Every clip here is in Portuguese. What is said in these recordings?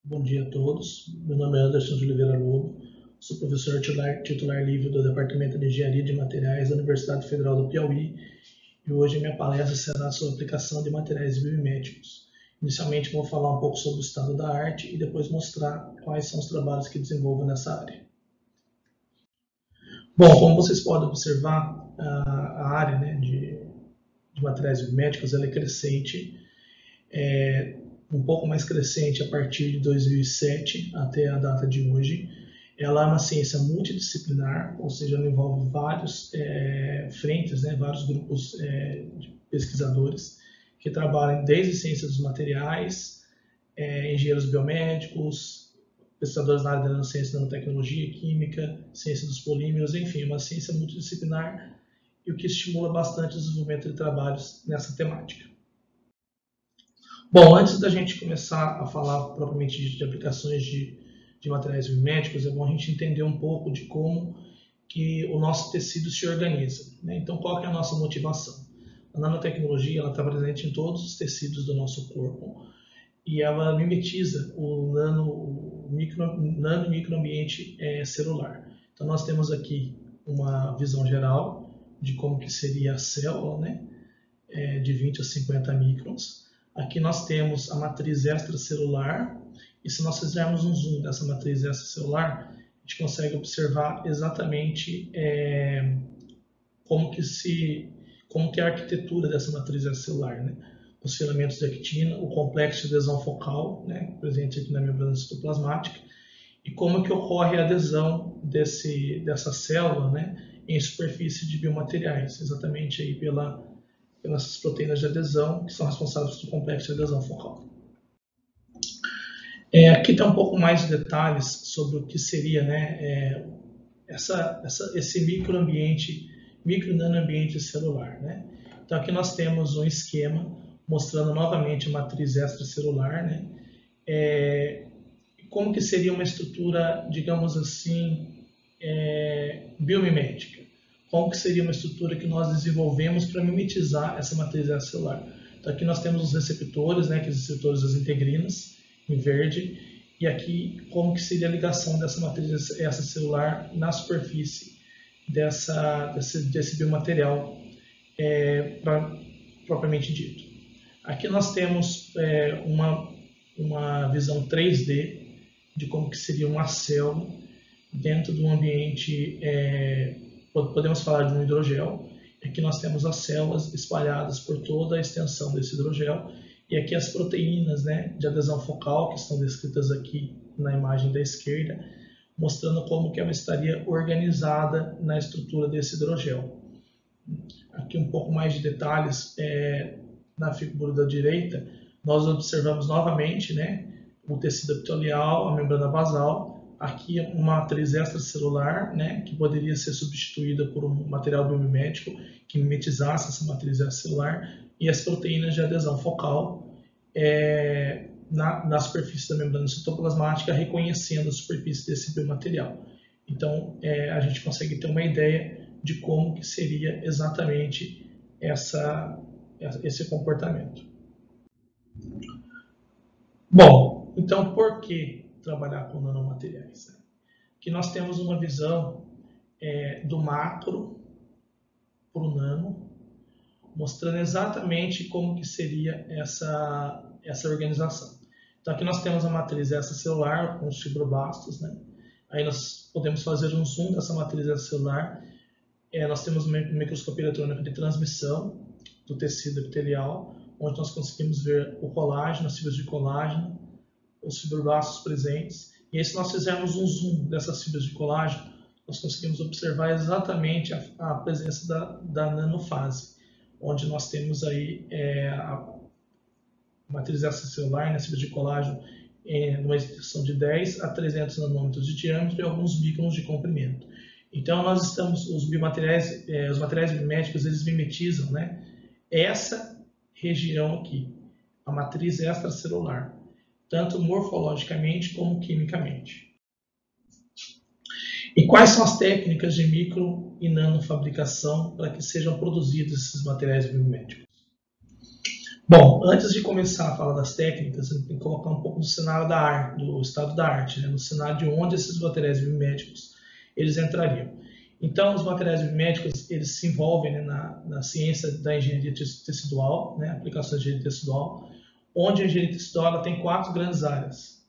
Bom dia a todos. Meu nome é Anderson de Oliveira Lobo, sou professor titular livre do Departamento de Engenharia de Materiais da Universidade Federal do Piauí e hoje minha palestra será sobre a aplicação de materiais biomiméticos. Inicialmente vou falar um pouco sobre o estado da arte e depois mostrar quais são os trabalhos que desenvolvo nessa área. Bom, como vocês podem observar, a área de materiais biomiméticos ela é crescente, um pouco mais crescente a partir de 2007 até a data de hoje. Ela é uma ciência multidisciplinar, ou seja, ela envolve vários frentes, vários grupos de pesquisadores que trabalham desde ciências dos materiais, engenheiros biomédicos, pesquisadores na área da nanociência, nanotecnologia, química, ciência dos polímeros, enfim, uma ciência multidisciplinar e o que estimula bastante o desenvolvimento de trabalhos nessa temática. Bom, antes da gente começar a falar propriamente de aplicações de materiais biomédicos, é bom a gente entender um pouco de como que o nosso tecido se organiza. Então, qual que é a nossa motivação? A nanotecnologia está presente em todos os tecidos do nosso corpo e ela mimetiza o nano e microambiente celular. Então, nós temos aqui uma visão geral de como que seria a célula, de 20 a 50 microns. Aqui nós temos a matriz extracelular, e se nós fizermos um zoom dessa matriz extracelular, a gente consegue observar exatamente como que é a arquitetura dessa matriz extracelular. Os filamentos de actina, o complexo de adesão focal, presente aqui na membrana citoplasmática, e como que ocorre a adesão dessa célula em superfície de biomateriais, exatamente aí pelas proteínas de adesão, que são responsáveis pelo complexo de adesão focal. Aqui tem um pouco mais de detalhes sobre o que seria esse microambiente, micro e nanoambiente celular. Então aqui nós temos um esquema mostrando novamente a matriz extracelular, como que seria uma estrutura, digamos assim, biomimética. Como que seria uma estrutura que nós desenvolvemos para mimetizar essa matriz extracelular. Então aqui nós temos os receptores, aqueles receptores das integrinas, em verde, e aqui como que seria a ligação dessa matriz extracelular na superfície desse biomaterial propriamente dito. Aqui nós temos uma visão 3D de como que seria uma célula dentro de um ambiente, podemos falar de um hidrogel. Aqui nós temos as células espalhadas por toda a extensão desse hidrogel, e aqui as proteínas de adesão focal, que estão descritas aqui na imagem da esquerda, mostrando como que ela estaria organizada na estrutura desse hidrogel. Aqui um pouco mais de detalhes, na figura da direita, nós observamos novamente o tecido epitelial, a membrana basal, aqui uma matriz extracelular, que poderia ser substituída por um material biomimético que mimetizasse essa matriz extracelular, e as proteínas de adesão focal na superfície da membrana citoplasmática, reconhecendo a superfície desse biomaterial. Então, a gente consegue ter uma ideia de como que seria exatamente esse comportamento. Bom, então por que trabalhar com nanomateriais? Aqui nós temos uma visão do macro para o nano, mostrando exatamente como que seria essa organização. Então aqui nós temos a matriz extracelular com os fibroblastos, Aí nós podemos fazer um zoom dessa matriz extracelular. Nós temos uma microscopia eletrônica de transmissão do tecido epitelial, onde nós conseguimos ver o colágeno, as fibras de colágeno, os fibroblastos presentes. E aí, se nós fizermos um zoom dessas fibras de colágeno, nós conseguimos observar exatamente a presença da nanofase, onde nós temos aí a matriz extracelular, as fibras de colágeno, numa extensão de 10 a 300 nanômetros de diâmetro e alguns microns de comprimento. Então, nós estamos, os materiais biomédicos, eles mimetizam essa região aqui, a matriz extracelular, tanto morfologicamente como quimicamente. E quais são as técnicas de micro e nanofabricação para que sejam produzidos esses materiais biomédicos? Bom, antes de começar a falar das técnicas, eu tenho que colocar um pouco do cenário da arte, do estado da arte, né? No cenário de onde esses materiais biomédicos eles entrariam. Então, os materiais biomédicos eles se envolvem, né, na ciência da engenharia tecidual, né, aplicações de engenharia tecidual, onde a engenharia tecidual tem 4 grandes áreas: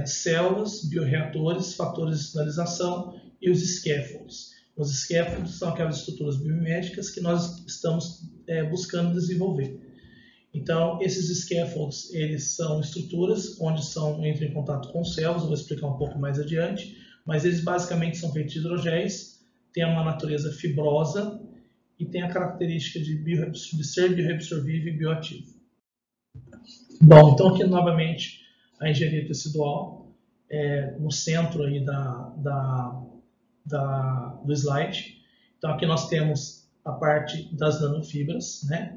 células, bioreatores, fatores de sinalização e os scaffolds. Os scaffolds são aquelas estruturas biomédicas que nós estamos buscando desenvolver. Então, esses scaffolds, eles são estruturas onde entram em contato com células, eu vou explicar um pouco mais adiante, mas eles basicamente são feitos de hidrogéis, têm uma natureza fibrosa e têm a característica de ser bioreabsorvível e bioativo. Bom, então aqui novamente a engenharia tecidual, no centro aí do slide. Então aqui nós temos a parte das nanofibras, né,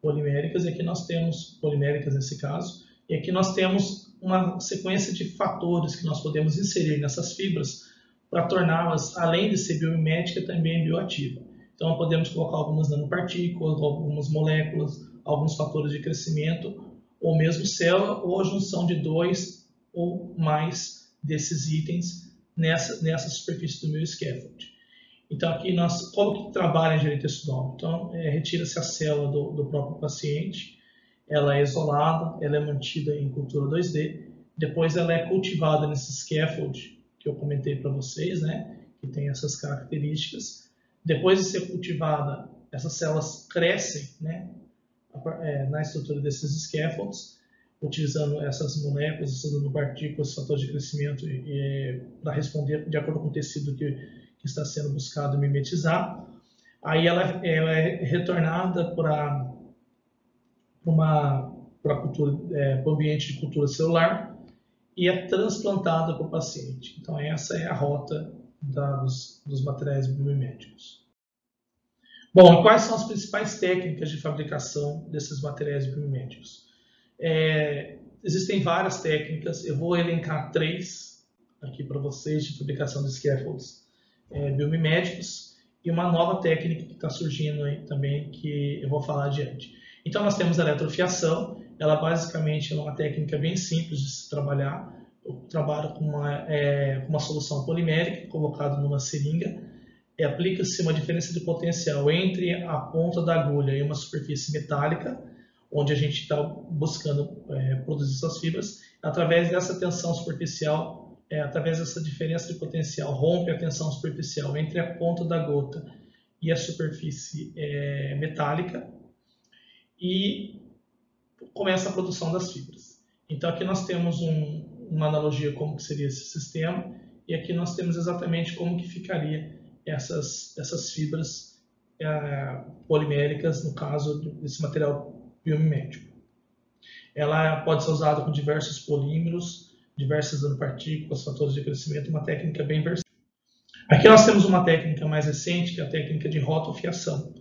poliméricas, e aqui nós temos poliméricas nesse caso, e aqui nós temos uma sequência de fatores que nós podemos inserir nessas fibras para torná-las, além de ser biomimética, também bioativa. Então podemos colocar algumas nanopartículas, algumas moléculas, alguns fatores de crescimento, ou mesmo célula, ou a junção de 2 ou mais desses itens nessa superfície do meu scaffold. Então aqui como que trabalha a engenharia tecidual? Então retira-se a célula do próprio paciente, ela é isolada, ela é mantida em cultura 2D, depois ela é cultivada nesse scaffold que eu comentei para vocês, né, que tem essas características. Depois de ser cultivada, essas células crescem, né, na estrutura desses scaffolds, utilizando essas moléculas, essas nanopartículas, fatores de crescimento, para responder de acordo com o tecido que está sendo buscado mimetizar. Aí ela é retornada para o ambiente de cultura celular e é transplantada para o paciente. Então essa é a rota dos materiais biomiméticos. Bom, e quais são as principais técnicas de fabricação desses materiais biomiméticos? Existem várias técnicas, eu vou elencar 3 aqui para vocês de fabricação de scaffolds biomiméticos e uma nova técnica que está surgindo aí também, que eu vou falar adiante. Então nós temos a eletrofiação, ela basicamente é uma técnica bem simples de se trabalhar. Eu trabalho com uma solução polimérica colocada numa seringa, aplica-se uma diferença de potencial entre a ponta da agulha e uma superfície metálica, onde a gente está buscando produzir essas fibras. Através dessa tensão superficial, através dessa diferença de potencial, rompe a tensão superficial entre a ponta da gota e a superfície metálica e começa a produção das fibras. Então aqui nós temos uma analogia como que seria esse sistema, e aqui nós temos exatamente como que ficaria essas fibras poliméricas, no caso desse material biomimético. Ela pode ser usada com diversos polímeros, diversas nanopartículas, fatores de crescimento, uma técnica bem versátil. Aqui nós temos uma técnica mais recente, que é a técnica de rotofiação,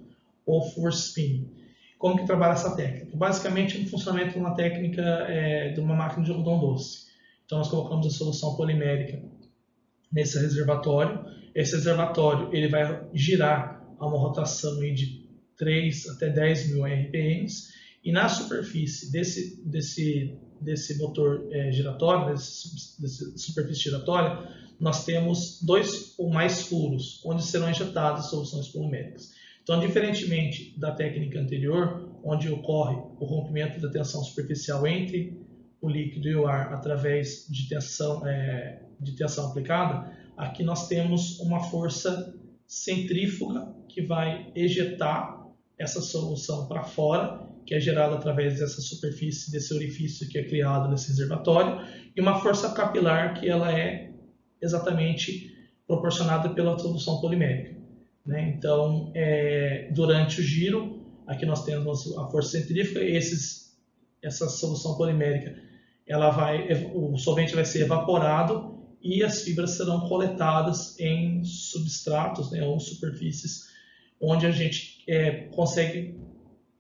ou force spinning. Como que trabalha essa técnica? Basicamente, o funcionamento de uma técnica de uma máquina de algodão doce. Então, nós colocamos a solução polimérica nesse reservatório. Esse reservatório ele vai girar a uma rotação de 3 até 10 mil RPMs, e na superfície desse motor giratório, dessa superfície giratória, nós temos 2 ou mais furos, onde serão injetadas soluções poliméricas. Então, diferentemente da técnica anterior, onde ocorre o rompimento da tensão superficial entre o líquido e o ar através de tensão aplicada, aqui nós temos uma força centrífuga que vai ejetar essa solução para fora, que é gerada através dessa superfície, desse orifício que é criado nesse reservatório, e uma força capilar que ela é exatamente proporcionada pela solução polimérica, né? Então, durante o giro, aqui nós temos a força centrífuga, essa solução polimérica, o solvente vai ser evaporado e as fibras serão coletadas em substratos, né, ou superfícies onde a gente consegue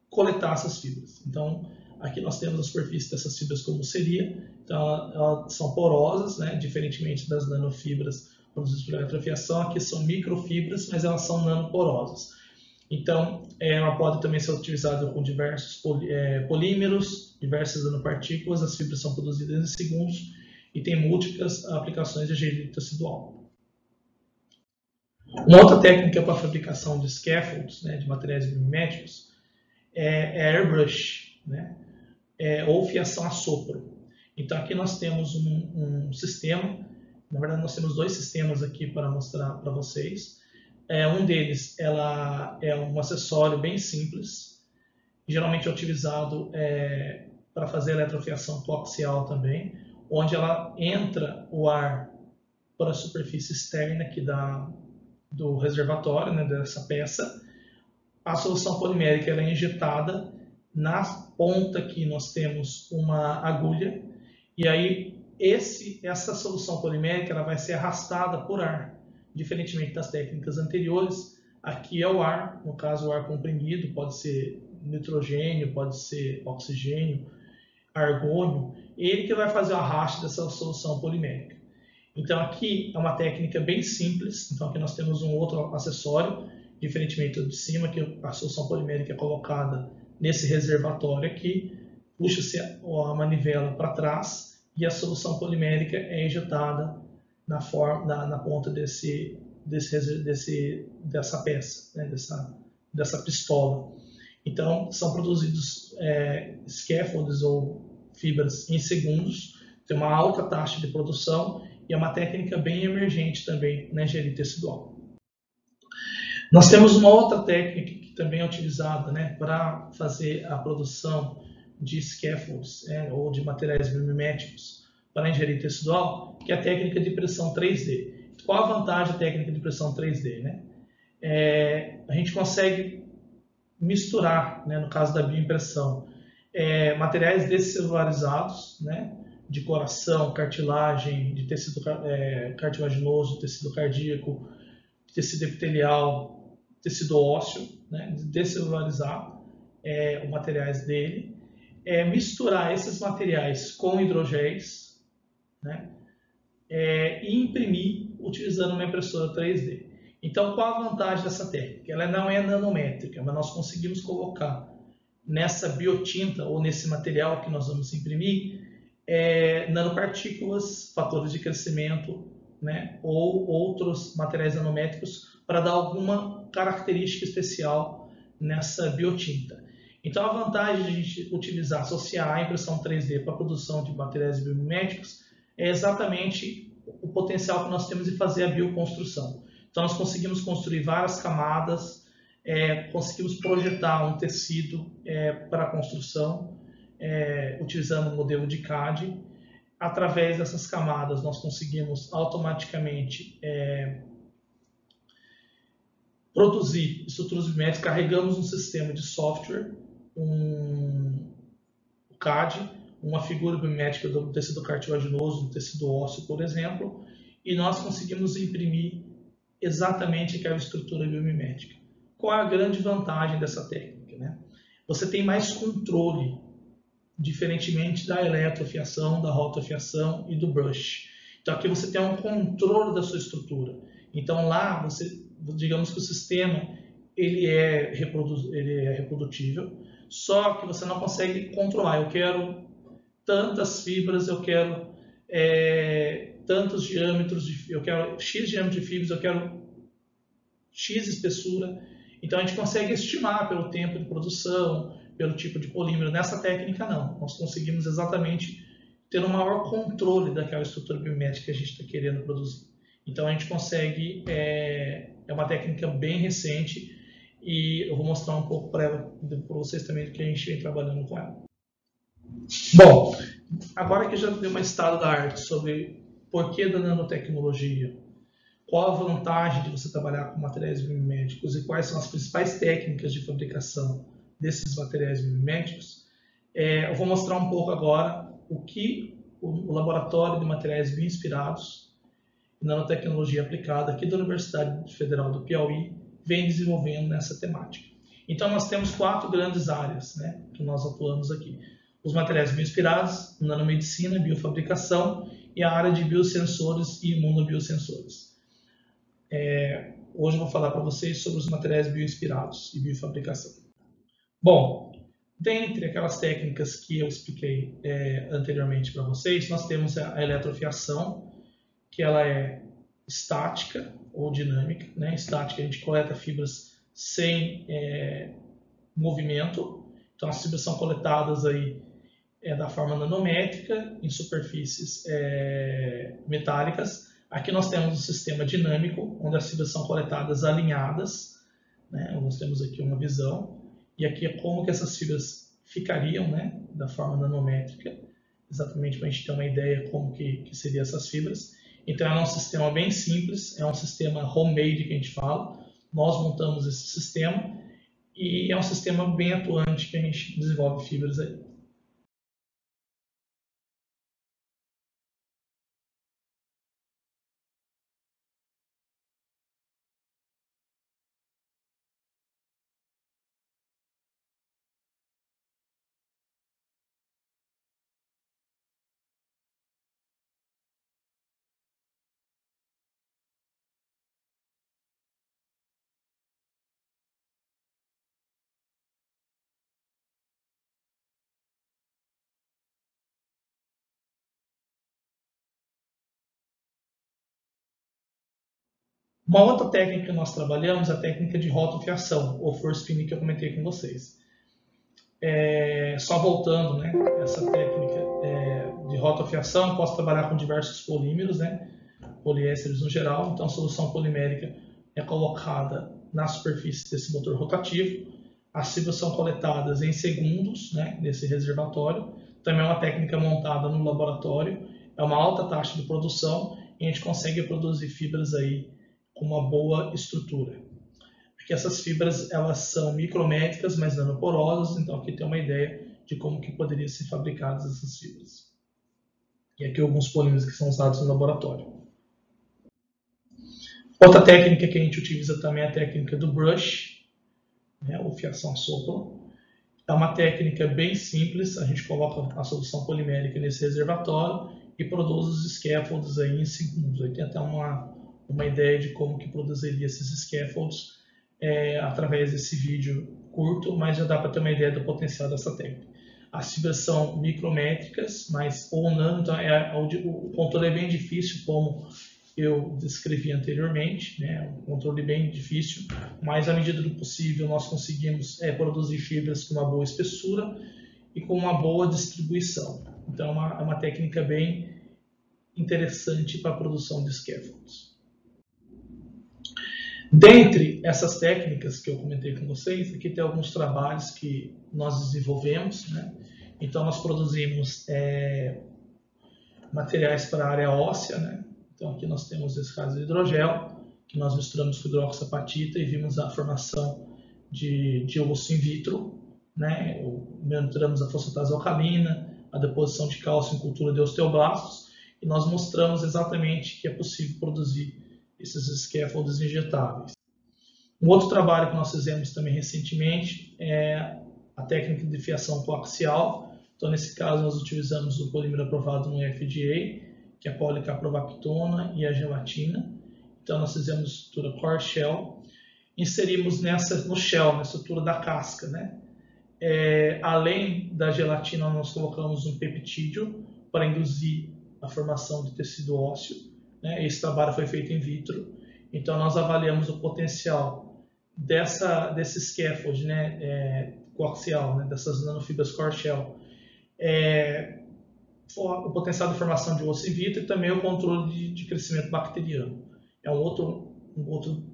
coletar essas fibras. Então, aqui nós temos a superfície dessas fibras como seria. Então, elas são porosas, né, diferentemente das nanofibras produzidas por eletrofiação. Aqui são microfibras, mas elas são nanoporosas. Então, ela pode também ser utilizada com diversos polímeros, diversas nanopartículas, as fibras são produzidas em segundos e tem múltiplas aplicações de engenharia tecidual. Uma outra técnica para a fabricação de scaffolds, né, de materiais biomiméticos, é airbrush, né, ou fiação a sopro. Então aqui nós temos um sistema, na verdade nós temos dois sistemas aqui para mostrar para vocês. Um deles é um acessório bem simples, geralmente é utilizado para fazer eletrofiação coaxial também, onde ela entra o ar para a superfície externa aqui do reservatório, né, dessa peça. A solução polimérica ela é injetada, na ponta aqui nós temos uma agulha, e aí essa solução polimérica ela vai ser arrastada por ar, diferentemente das técnicas anteriores. Aqui é o ar, no caso o ar comprimido, pode ser nitrogênio, pode ser oxigênio, argônio, ele que vai fazer o arraste dessa solução polimérica. Então aqui é uma técnica bem simples, então aqui nós temos um outro acessório, diferentemente do de cima, que a solução polimérica é colocada nesse reservatório aqui, puxa-se a manivela para trás e a solução polimérica é injetada na ponta dessa peça, né, dessa pistola. Então são produzidos scaffolds ou fibras em segundos, tem uma alta taxa de produção e é uma técnica bem emergente também na engenharia tecidual. Nós temos uma outra técnica que também é utilizada, né, para fazer a produção de scaffolds ou de materiais biomiméticos para a engenharia tecidual, que é a técnica de impressão 3D. Qual a vantagem da técnica de impressão 3D? Né? A gente consegue misturar, né, no caso da bioimpressão, materiais descelularizados, né, de coração, cartilagem, de tecido cartilaginoso, tecido cardíaco, tecido epitelial, tecido ósseo, né, descelularizar os materiais dele, misturar esses materiais com hidrogéis, né, e imprimir utilizando uma impressora 3D. Então, qual a vantagem dessa técnica? Ela não é nanométrica, mas nós conseguimos colocar nessa biotinta ou nesse material que nós vamos imprimir nanopartículas, fatores de crescimento, né, ou outros materiais nanométricos para dar alguma característica especial nessa biotinta. Então, a vantagem de a gente associar a impressão 3D para a produção de materiais biomiméticos é exatamente o potencial que nós temos de fazer a bioconstrução. Então, nós conseguimos construir várias camadas, conseguimos projetar um tecido para a construção, utilizando o modelo de CAD. Através dessas camadas, nós conseguimos automaticamente produzir estruturas biométricas, carregamos um sistema de software, um CAD, uma figura biométrica do tecido cartilaginoso, do tecido ósseo, por exemplo, e nós conseguimos imprimir exatamente aquela estrutura biomimética. Qual é a grande vantagem dessa técnica? Né? Você tem mais controle, diferentemente da eletrofiação, da rotofiação e do brush. Então aqui você tem um controle da sua estrutura. Então lá, digamos que o sistema ele é reprodutível, só que você não consegue controlar. Eu quero tantas fibras, eu quero tantos diâmetros, eu quero X diâmetro de fibras, eu quero X espessura. Então a gente consegue estimar pelo tempo de produção, pelo tipo de polímero. Nessa técnica não, nós conseguimos exatamente ter um maior controle daquela estrutura biométrica que a gente está querendo produzir. Então a gente consegue, é uma técnica bem recente e eu vou mostrar um pouco para vocês também do que a gente vem trabalhando com ela. Bom, agora que já deu uma estado da arte sobre porquê da nanotecnologia, qual a vantagem de você trabalhar com materiais biomiméticos e quais são as principais técnicas de fabricação desses materiais biomiméticos, eu vou mostrar um pouco agora o que o Laboratório de Materiais Bioinspirados e Nanotecnologia Aplicada aqui da Universidade Federal do Piauí vem desenvolvendo nessa temática. Então nós temos 4 grandes áreas, né, que nós atuamos aqui. Os materiais bioinspirados, nanomedicina, biofabricação e a área de biosensores e imunobiosensores. Hoje eu vou falar para vocês sobre os materiais bioinspirados e biofabricação. Bom, dentre aquelas técnicas que eu expliquei anteriormente para vocês, nós temos a eletrofiação, que ela é estática ou dinâmica. Né? Estática, a gente coleta fibras sem movimento, então as fibras são coletadas aí da forma nanométrica em superfícies metálicas. Aqui nós temos um sistema dinâmico, onde as fibras são coletadas alinhadas, né? Nós temos aqui uma visão, e aqui é como que essas fibras ficariam, né? Da forma nanométrica, exatamente para a gente ter uma ideia como que seriam essas fibras. Então é um sistema bem simples, é um sistema homemade que a gente fala. Nós montamos esse sistema e é um sistema bem atuante que a gente desenvolve fibras aí. Uma outra técnica que nós trabalhamos é a técnica de rotofiação, ou force spinning que eu comentei com vocês. Só voltando, né, essa técnica de rotofiação, posso trabalhar com diversos polímeros, né, poliésteres no geral. Então a solução polimérica é colocada na superfície desse motor rotativo. As fibras são coletadas em segundos, né, nesse reservatório. Também é uma técnica montada no laboratório. É uma alta taxa de produção e a gente consegue produzir fibras aí com uma boa estrutura. Porque essas fibras elas são micrométricas, mas nanoporosas, então aqui tem uma ideia de como que poderiam ser fabricadas essas fibras. E aqui alguns polímeros que são usados no laboratório. Outra técnica que a gente utiliza também é a técnica do brush, né, ou fiação a sopro. É uma técnica bem simples, a gente coloca a solução polimérica nesse reservatório e produz os scaffolds aí em segundos. Aí tem até uma ideia de como que produziria esses scaffolds através desse vídeo curto, mas já dá para ter uma ideia do potencial dessa técnica. As fibras são micrométricas, mas ou nano, então o controle é bem difícil, como eu descrevi anteriormente, né? Um controle bem difícil, mas à medida do possível nós conseguimos produzir fibras com uma boa espessura e com uma boa distribuição. Então é uma técnica bem interessante para a produção de scaffolds. Dentre essas técnicas que eu comentei com vocês, aqui tem alguns trabalhos que nós desenvolvemos, né? Então nós produzimos materiais para a área óssea, né? Então aqui nós temos esse caso de hidrogel, que nós misturamos com hidroxapatita e vimos a formação de osso in vitro, né? Monitoramos a fosfatase alcalina, a deposição de cálcio em cultura de osteoblastos, e nós mostramos exatamente que é possível produzir esses scaffolds injetáveis. Um outro trabalho que nós fizemos também recentemente é a técnica de fiação coaxial. Então, nesse caso, nós utilizamos o polímero aprovado no FDA, que é a policaprovactona e a gelatina. Então, nós fizemos estrutura core shell, inserimos no shell, na estrutura da casca, né? Além da gelatina, nós colocamos um peptídeo para induzir a formação de tecido ósseo. Esse trabalho foi feito in vitro, então nós avaliamos o potencial desse scaffold, né, coaxial, né, dessas nanofibras core shell, o potencial de formação de osso in vitro e também o controle de crescimento bacteriano. É um outro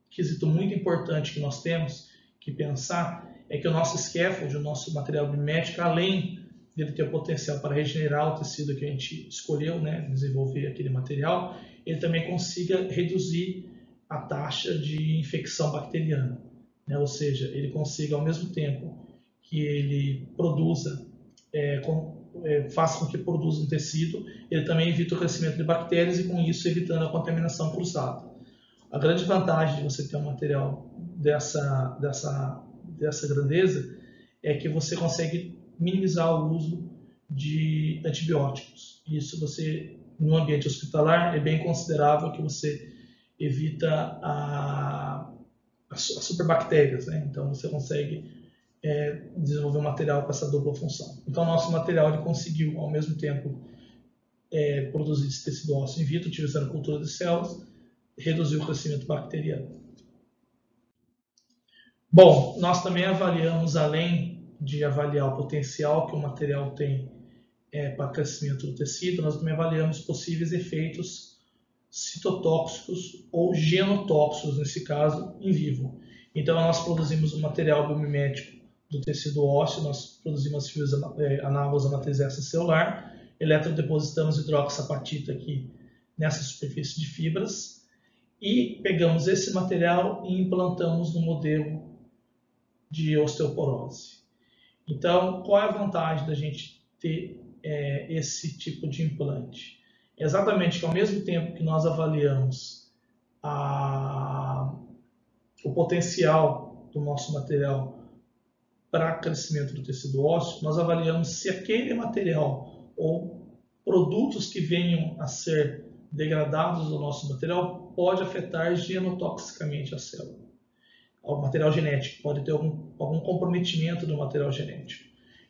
quesito muito importante que nós temos que pensar, é que o nosso scaffold, o nosso material biométrico, além ele ter o potencial para regenerar o tecido que a gente escolheu, né, desenvolver aquele material, ele também consiga reduzir a taxa de infecção bacteriana, né, ou seja, ele consiga ao mesmo tempo que ele produza, faça com que produza um tecido, ele também evita o crescimento de bactérias e com isso evitando a contaminação cruzada. A grande vantagem de você ter um material dessa grandeza é que você consegue minimizar o uso de antibióticos. Isso no ambiente hospitalar é bem considerável que você evita as superbactérias, né? Então você consegue desenvolver um material com essa dupla função. Então nosso material ele conseguiu ao mesmo tempo produzir esse tecido ósseo in vitro utilizando cultura de células, reduzir o crescimento bacteriano. Bom, nós também avaliamos, além de avaliar o potencial que o material tem para crescimento do tecido, nós também avaliamos possíveis efeitos citotóxicos ou genotóxicos, nesse caso, em vivo. Então, nós produzimos um material biomimético do tecido ósseo, nós produzimos fibras análogas à matriz extracelular, eletrodepositamos hidroxapatita aqui nessa superfície de fibras e pegamos esse material e implantamos no modelo de osteoporose. Então, qual é a vantagem da gente ter esse tipo de implante? Exatamente que ao mesmo tempo que nós avaliamos o potencial do nosso material para crescimento do tecido ósseo, nós avaliamos se aquele material ou produtos que venham a ser degradados do nosso material pode afetar genotoxicamente a célula. O material genético pode ter algum comprometimento do material genético.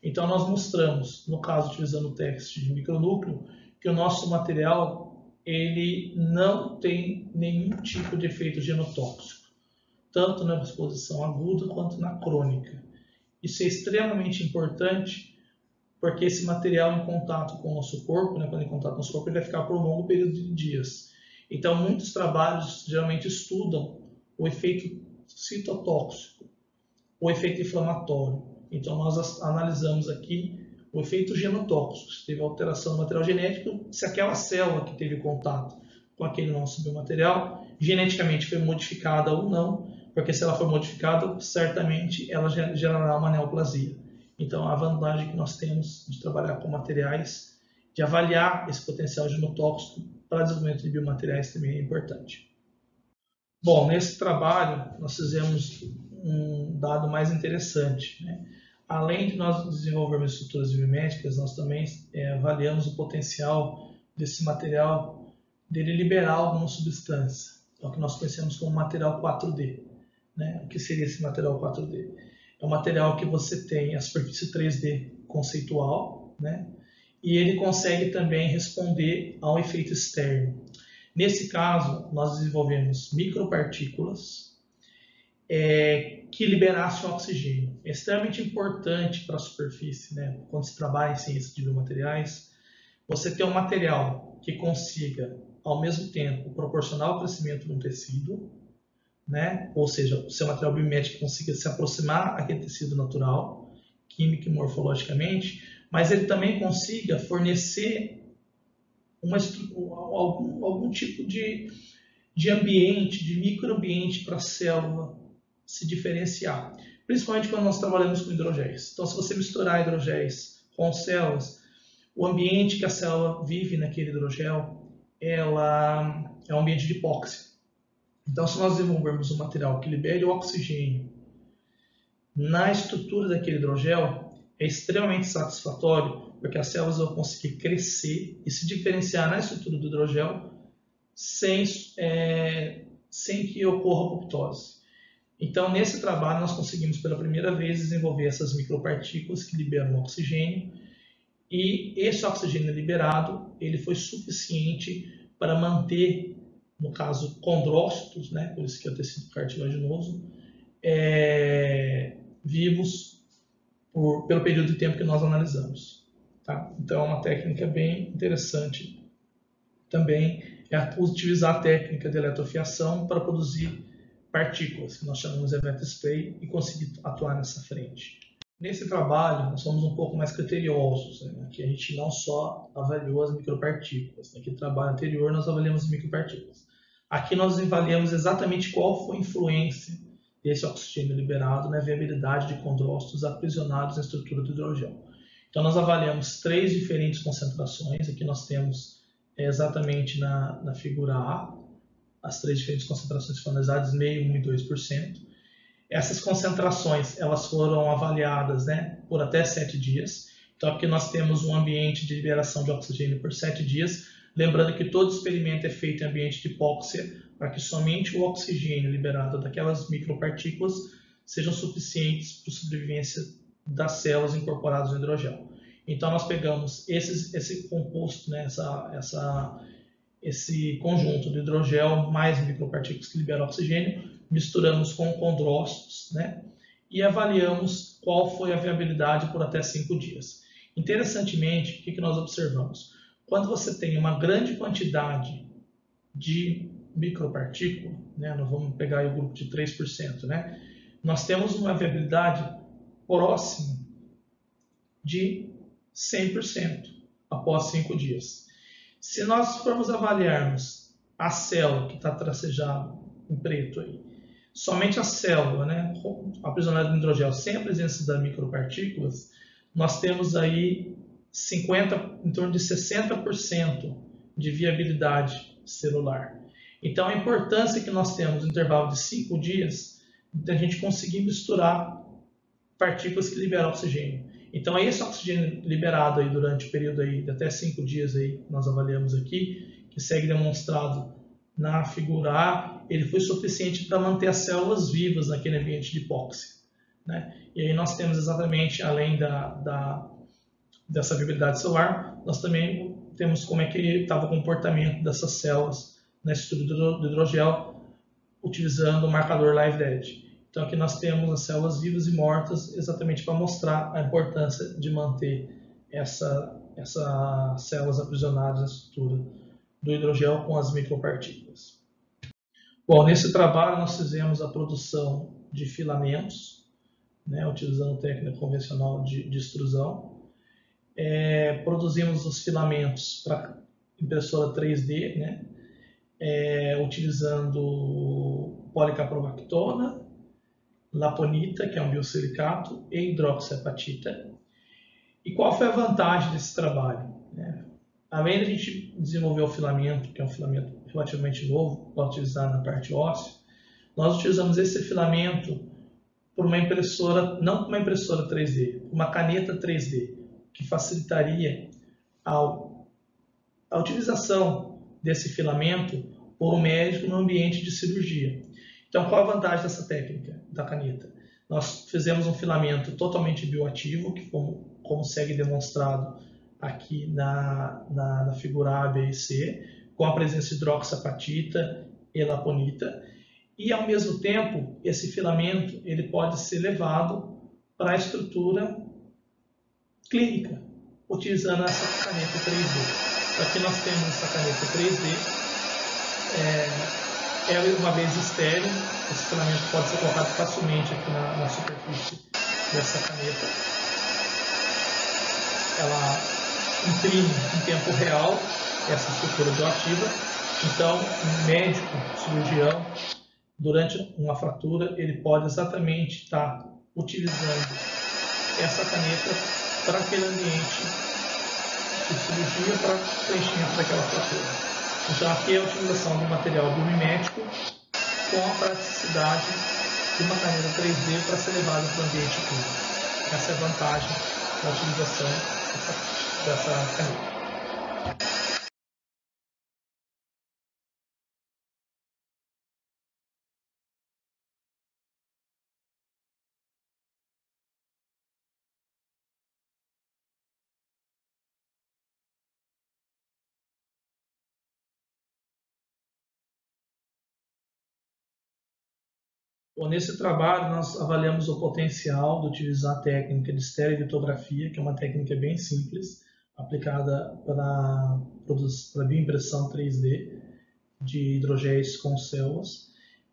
Então nós mostramos, no caso utilizando o teste de micronúcleo, que o nosso material ele não tem nenhum tipo de efeito genotóxico, tanto na exposição aguda quanto na crônica. Isso é extremamente importante porque esse material em contato com o nosso corpo, quando em contato com o nosso corpo, ele vai ficar por um longo período de dias. Então muitos trabalhos geralmente estudam o efeito citotóxico, o efeito inflamatório. Então nós analisamos aqui o efeito genotóxico, se teve alteração do material genético, se aquela célula que teve contato com aquele nosso biomaterial geneticamente foi modificada ou não, porque se ela for modificada, certamente ela gerará uma neoplasia. Então a vantagem que nós temos de trabalhar com materiais, de avaliar esse potencial genotóxico para desenvolvimento de biomateriais também é importante. Bom, nesse trabalho nós fizemos um dado mais interessante, né? Além de nós desenvolvermos estruturas biométricas, nós também avaliamos o potencial desse material dele liberar alguma substância, é o que nós conhecemos como material 4D, né? O que seria esse material 4D? É um material que você tem a superfície 3D conceitual, né? E ele consegue também responder a um efeito externo. Nesse caso, nós desenvolvemos micropartículas que liberassem oxigênio. É extremamente importante para a superfície, né? Quando se trabalha em ciência de biomateriais, você ter um material que consiga, ao mesmo tempo, proporcionar o crescimento de um tecido, né? Ou seja, o seu material biomimético consiga se aproximar daquele tecido natural, química e morfologicamente, mas ele também consiga fornecer algum tipo de ambiente, de microambiente para a célula se diferenciar, principalmente quando nós trabalhamos com hidrogéis. Então, se você misturar hidrogéis com células, o ambiente que a célula vive naquele hidrogel ela é um ambiente de hipóxia. Então, se nós desenvolvermos um material que libere o oxigênio na estrutura daquele hidrogel, é extremamente satisfatório, porque as células vão conseguir crescer e se diferenciar na estrutura do hidrogel sem que ocorra apoptose. Então, nesse trabalho, nós conseguimos pela primeira vez desenvolver essas micropartículas que liberam oxigênio, e esse oxigênio liberado ele foi suficiente para manter, no caso, condrócitos, né, por isso que é o tecido cartilaginoso, vivos pelo período de tempo que nós analisamos. Tá? Então, é uma técnica bem interessante também utilizar a técnica de eletrofiação para produzir partículas, que nós chamamos de event spray, e conseguir atuar nessa frente. Nesse trabalho, nós somos um pouco mais criteriosos, né? Aqui a gente não só avaliou as micropartículas, naquele trabalho anterior nós avaliamos as micropartículas. Aqui nós avaliamos exatamente qual foi a influência desse oxigênio liberado na viabilidade de condrócitos aprisionados na estrutura do hidrogel. Então nós avaliamos 3 diferentes concentrações, aqui nós temos exatamente na figura A, as 3 diferentes concentrações foram analisadas, 0,5%, 1% e 2%. Essas concentrações elas foram avaliadas, né, por até 7 dias. Então aqui nós temos um ambiente de liberação de oxigênio por 7 dias. Lembrando que todo experimento é feito em ambiente de hipóxia para que somente o oxigênio liberado daquelas micropartículas sejam suficientes para a sobrevivência das células incorporadas no hidrogel. Então nós pegamos esse composto, né, esse conjunto de hidrogel mais micropartículas que liberam oxigênio, misturamos com condrócitos, né, e avaliamos qual foi a viabilidade por até 5 dias. Interessantemente, o que nós observamos? Quando você tem uma grande quantidade de micropartícula, né, nós vamos pegar aí o grupo de 3%, né, nós temos uma viabilidade próxima de 100% após 5 dias. Se nós formos avaliarmos a célula que está tracejada em preto aí, somente a célula, né, aprisionada no hidrogel sem a presença das micropartículas, nós temos aí em torno de 60% de viabilidade celular. Então a importância que nós temos no intervalo de 5 dias da gente conseguir misturar partículas que liberam oxigênio. Então esse oxigênio liberado aí durante o período aí de até 5 dias aí nós avaliamos aqui, que segue demonstrado na figura A, ele foi suficiente para manter as células vivas naquele ambiente de hipóxia, né? E aí nós temos exatamente, além dessa viabilidade celular, nós também temos como é que estava o comportamento dessas células na estrutura do hidrogel, utilizando o marcador Live Dead. Então aqui nós temos as células vivas e mortas, exatamente para mostrar a importância de manter essas células aprisionadas na estrutura do hidrogel com as micropartículas. Bom, nesse trabalho nós fizemos a produção de filamentos, né, utilizando técnica convencional de extrusão. Produzimos os filamentos para impressora 3D, né, utilizando policaprolactona, laponita, que é um biosilicato, e hidroxiapatita. E qual foi a vantagem desse trabalho? Além de a gente desenvolver o filamento, que é um filamento relativamente novo, para utilizar na parte óssea, nós utilizamos esse filamento por uma impressora, não por uma impressora 3D, uma caneta 3D, que facilitaria a utilização desse filamento por um médico no ambiente de cirurgia. Então, qual a vantagem dessa técnica da caneta? Nós fizemos um filamento totalmente bioativo, que como segue demonstrado aqui na figura A, B e C, com a presença de hidroxiapatita e laponita, e ao mesmo tempo esse filamento ele pode ser levado para a estrutura clínica, utilizando essa caneta 3D. Aqui nós temos essa caneta 3D, ela uma vez estéril, esse filamento pode ser colocado facilmente aqui na superfície dessa caneta. Ela imprime em tempo real essa estrutura bioativa. Então, um médico, cirurgião, durante uma fratura, ele pode exatamente estar utilizando essa caneta para aquele ambiente de cirurgia, para preenchimento daquela fratura. Então, aqui é a utilização do material biomimético com a praticidade de uma caneta 3D para ser levada para o ambiente clínico. Essa é a vantagem da utilização dessa caneta. Bom, nesse trabalho, nós avaliamos o potencial de utilizar a técnica de estereolitografia, que é uma técnica bem simples, aplicada para bioimpressão 3D de hidrogéis com células,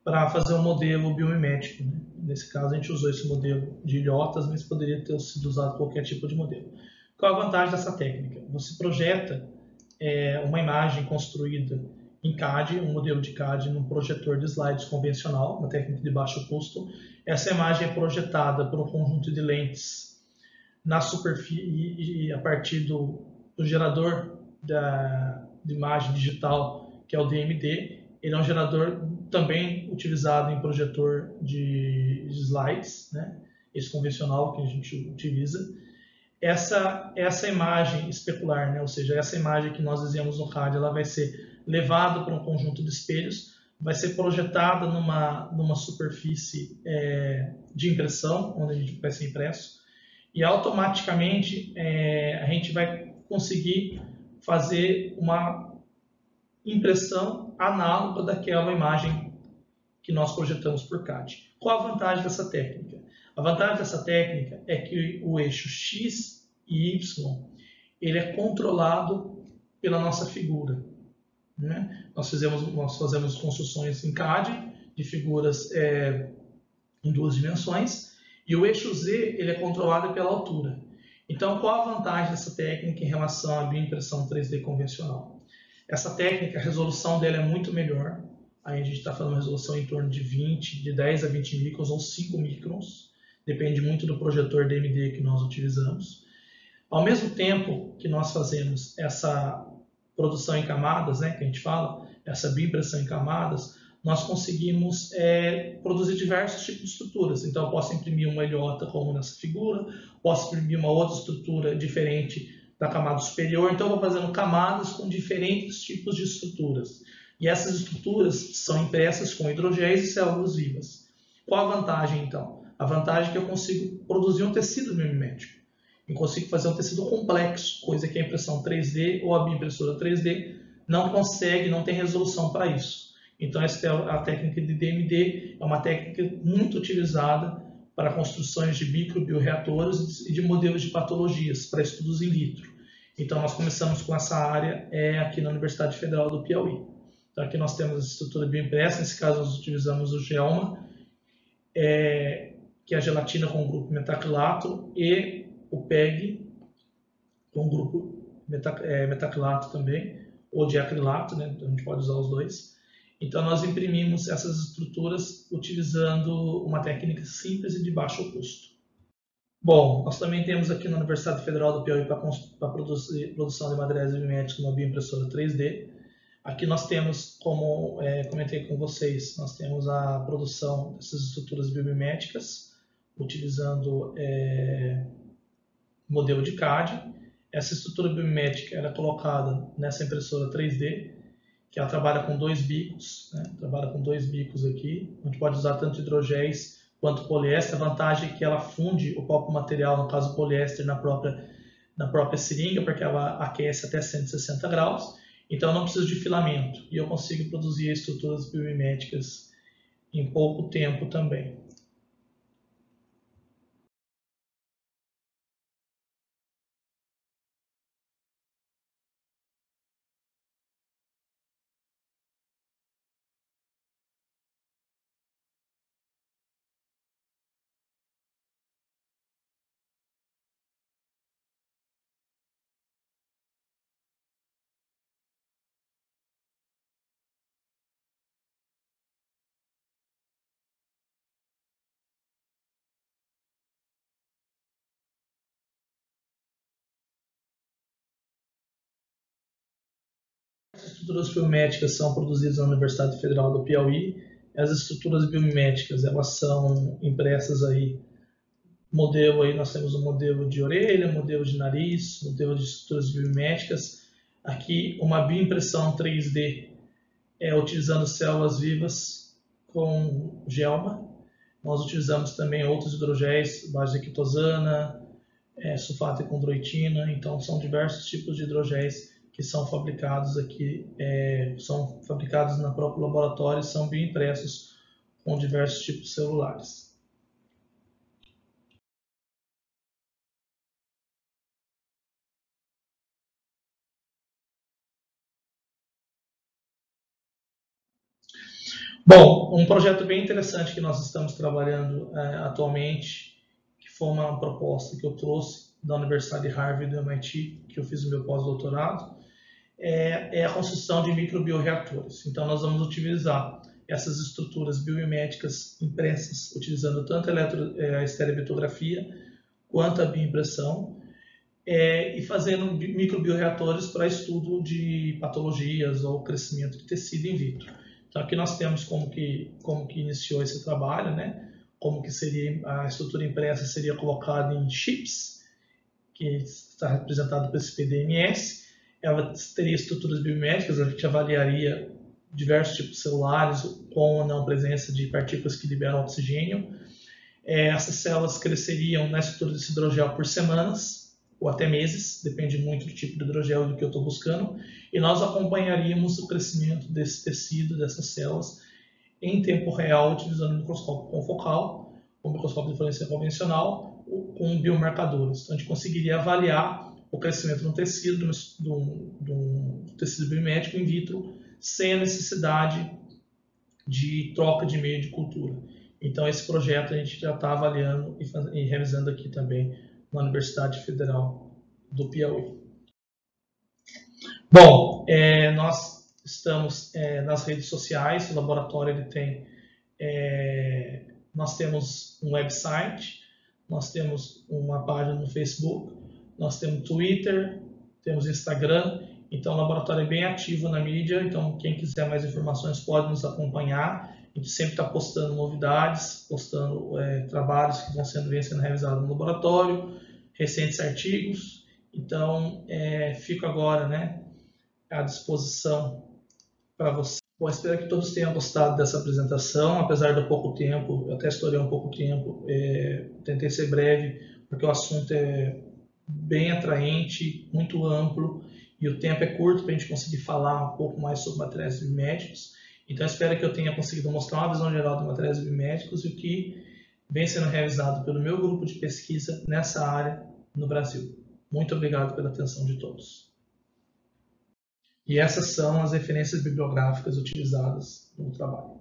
para fazer um modelo biomimético, né? Nesse caso, a gente usou esse modelo de ilhotas, mas poderia ter sido usado qualquer tipo de modelo. Qual a vantagem dessa técnica? Você projeta uma imagem construída em CAD, um modelo de CAD num projetor de slides convencional, uma técnica de baixo custo. Essa imagem é projetada por um conjunto de lentes na superfície e a partir do gerador de imagem digital, que é o DMD. Ele é um gerador também utilizado em projetor de slides, né? Esse convencional que a gente utiliza. essa imagem especular, né? Ou seja, essa imagem que nós desenhamos no CAD, ela vai ser levada para um conjunto de espelhos, vai ser projetada numa superfície de impressão, onde a gente vai ser impresso, e automaticamente a gente vai conseguir fazer uma impressão análoga daquela imagem que nós projetamos por CAD. Qual a vantagem dessa técnica? A vantagem dessa técnica é que o eixo X e Y ele é controlado pela nossa figura, né? Nós fazemos construções em CAD de figuras em 2 dimensões e o eixo Z ele é controlado pela altura. Então, qual a vantagem dessa técnica em relação à bioimpressão 3D convencional? Essa técnica, a resolução dela é muito melhor. Aí a gente está falando de resolução em torno de 10 a 20 microns ou 5 microns. Depende muito do projetor DMD que nós utilizamos. Ao mesmo tempo que nós fazemos essa produção em camadas, né, que a gente fala, essa bioimpressão em camadas, nós conseguimos produzir diversos tipos de estruturas. Então, eu posso imprimir uma ilhota como nessa figura, posso imprimir uma outra estrutura diferente da camada superior. Então, eu vou fazendo camadas com diferentes tipos de estruturas. E essas estruturas são impressas com hidrogéis e células vivas. Qual a vantagem, então? A vantagem é que eu consigo produzir um tecido biomimético. Eu consigo fazer um tecido complexo, coisa que a impressão 3D ou a bioimpressora 3D não consegue, não tem resolução para isso. Então, essa é a técnica de DMD, é uma técnica muito utilizada para construções de microbioreatores e de modelos de patologias, para estudos in vitro. Então, nós começamos com essa área aqui na Universidade Federal do Piauí. Então, aqui nós temos a estrutura bioimpressa, nesse caso nós utilizamos o GELMA, que é a gelatina com grupo metacrilato, e o PEG, com grupo metacrilato também, ou de acrilato, né? Então, a gente pode usar os dois. Então, nós imprimimos essas estruturas utilizando uma técnica simples e de baixo custo. Bom, nós também temos aqui na Universidade Federal do Piauí para produção de materiais biomiméticos uma bioimpressora 3D. Aqui nós temos, como comentei com vocês, nós temos a produção dessas estruturas biomiméticas utilizando modelo de CAD. Essa estrutura biomimética era colocada nessa impressora 3D, que ela trabalha com 2 bicos, né? Trabalha com 2 bicos aqui. A gente pode usar tanto hidrogéis quanto poliéster. A vantagem é que ela funde o próprio material, no caso o poliéster, na própria seringa, porque ela aquece até 160 graus. Então eu não preciso de filamento e eu consigo produzir estruturas biomiméticas em pouco tempo também. As estruturas biomiméticas são produzidas na Universidade Federal do Piauí. As estruturas biomiméticas, elas são impressas aí, modelo aí, nós temos um modelo de orelha, modelo de nariz, modelo de estruturas biomiméticas. Aqui, uma bioimpressão 3D, utilizando células vivas com GELMA. Nós utilizamos também outros hidrogéis, base de quitosana, sulfato de condroitina. Então, são diversos tipos de hidrogéis que são fabricados aqui, são fabricados no próprio laboratório e são bioimpressos com diversos tipos celulares. Bom, um projeto bem interessante que nós estamos trabalhando atualmente, que foi uma proposta que eu trouxe da Universidade de Harvard e do MIT, que eu fiz o meu pós-doutorado, é a construção de microbioreatores. Então, nós vamos utilizar essas estruturas biomiméticas impressas, utilizando tanto a estereolitografia quanto a bioimpressão, e fazendo microbioreatores para estudo de patologias ou crescimento de tecido in vitro. Então, aqui nós temos como que iniciou esse trabalho, né? Como que seria a estrutura impressa seria colocada em chips, que está representado por esse PDMS. Ela teria estruturas biométricas, a gente avaliaria diversos tipos celulares com ou não presença de partículas que liberam oxigênio. Essas células cresceriam na estrutura desse hidrogel por semanas ou até meses, depende muito do tipo de hidrogel do que eu estou buscando, e nós acompanharíamos o crescimento desse tecido, dessas células, em tempo real, utilizando o microscópio confocal, o microscópio de fluorescência convencional, com biomarcadores. Então, a gente conseguiria avaliar o crescimento do tecido, do tecido biométrico in vitro, sem a necessidade de troca de meio de cultura. Então, esse projeto a gente já está avaliando e realizando aqui também na Universidade Federal do Piauí. Bom, nós estamos nas redes sociais, o laboratório ele tem, nós temos um website, nós temos uma página no Facebook, nós temos Twitter, temos Instagram, então o laboratório é bem ativo na mídia, então quem quiser mais informações pode nos acompanhar. A gente sempre está postando novidades, postando trabalhos que vêm sendo realizados no laboratório, recentes artigos. Então, fico agora à disposição para você. Bom, espero que todos tenham gostado dessa apresentação, apesar do pouco tempo, eu até estourei um pouco tempo, tentei ser breve, porque o assunto é bem atraente, muito amplo, e o tempo é curto para a gente conseguir falar um pouco mais sobre materiais biomédicos. Então, espero que eu tenha conseguido mostrar uma visão geral de materiais biomédicos e o que vem sendo realizado pelo meu grupo de pesquisa nessa área no Brasil. Muito obrigado pela atenção de todos. E essas são as referências bibliográficas utilizadas no trabalho.